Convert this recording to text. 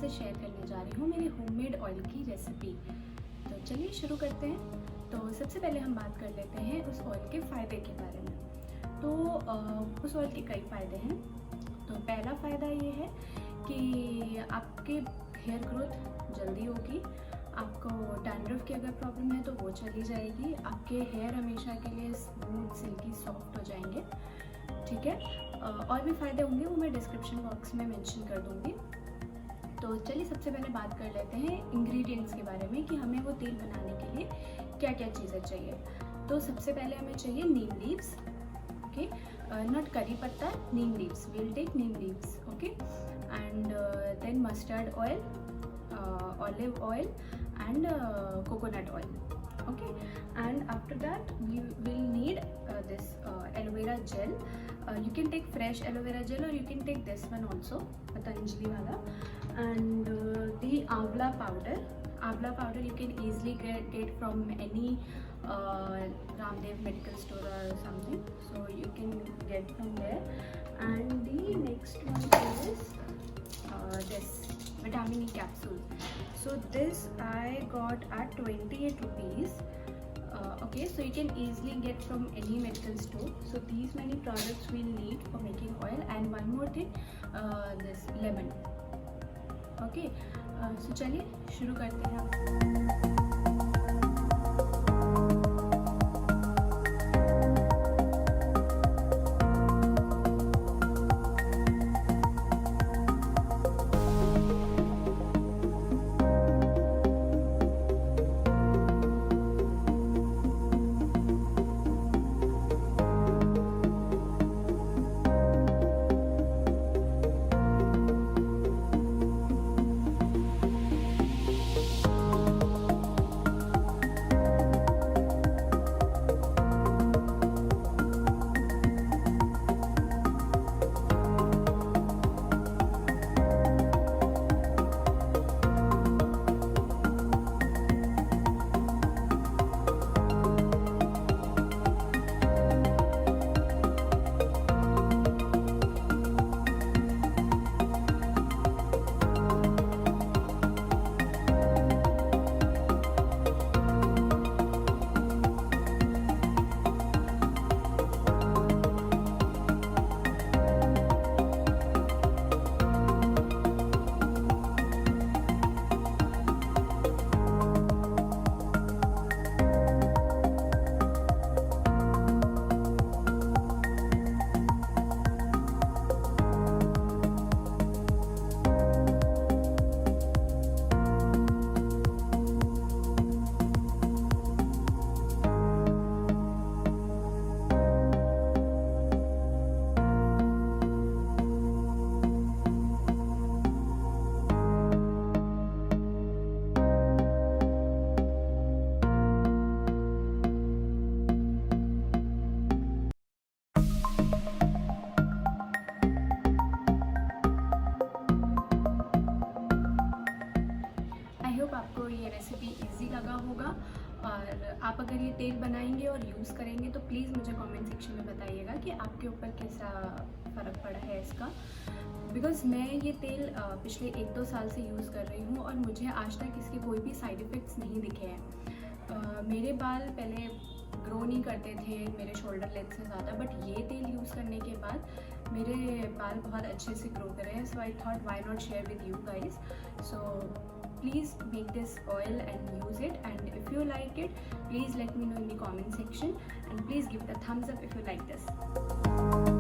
आपसे शेयर करने जा रही हूँ मेरी होममेड ऑयल की रेसिपी। तो चलिए शुरू करते हैं। तो सबसे पहले हम बात कर लेते हैं उस ऑयल के फ़ायदे के बारे में। तो उस ऑयल के कई फ़ायदे हैं। तो पहला फ़ायदा ये है कि आपके हेयर ग्रोथ जल्दी होगी। आपको डैंड्रफ की अगर प्रॉब्लम है तो वो चली जाएगी। आपके हेयर हमेशा के लिए स्मूथ, सिल्की, सॉफ्ट हो जाएंगे। ठीक है, और भी फ़ायदे होंगे, वो मैं डिस्क्रिप्शन बॉक्स में मेंशन कर दूँगी। तो चलिए सबसे पहले बात कर लेते हैं इंग्रेडिएंट्स के बारे में कि हमें वो तेल बनाने के लिए क्या क्या चीज़ें चाहिए। तो सबसे पहले हमें चाहिए नीम लीव्स, ओके, नॉट करी पत्ता, neem leaves, will take neem leaves, okay, and then mustard oil, olive oil and coconut oil, okay, and after that we will need this aloe vera gel. You can take fresh aloe vera gel or you can take this one also, Patanjali wala, and the amla powder. Amla powder you can easily get from any Ramdev medical store or something, so you can get from there. And the next one is this vitamin E capsule. So this I got at 28 rupees. Okay, so you can easily get from any medical store. So these many products we need for making oil. And one more thing, this lemon. Okay, so चलिए शुरू करते हैं। आपको ये recipe easy लगा होगा, और आप अगर ये तेल बनाएंगे और यूज़ करेंगे तो प्लीज़ मुझे कमेंट सेक्शन में बताइएगा कि आपके ऊपर कैसा फ़र्क पड़ा है इसका। बिकॉज़ मैं ये तेल पिछले 1-2 साल से यूज़ कर रही हूँ और मुझे आज तक इसके कोई भी साइड इफ़ेक्ट्स नहीं दिखे हैं। मेरे बाल पहले ग्रो नहीं करते थे मेरे शोल्डर लेंथ से ज़्यादा, बट ये तेल यूज़ करने के बाद मेरे बाल बहुत अच्छे से ग्रो करे हैं। So I thought why not share with you guys. So please make this oil and use it, and if you like it, please let me know in the comment section, and please give it a thumbs up if you like this.